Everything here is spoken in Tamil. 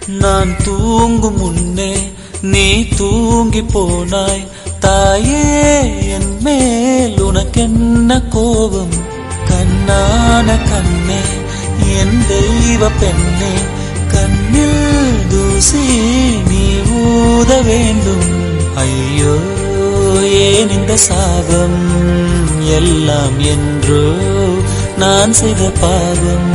நான் தூங்கும் முன்னே நீ தூங்கி போனாய் தாயே, என் மேல் உனக்கென்ன கோபம்? கண்ணான கண்ணே, என் தெய்வ பெண்ணே, கண்ணில் தூசி நீ ஊத வேண்டும். ஐயோ ஏன் இந்த சாபம் எல்லாம் என்றோ நான் செய்த பாவம்.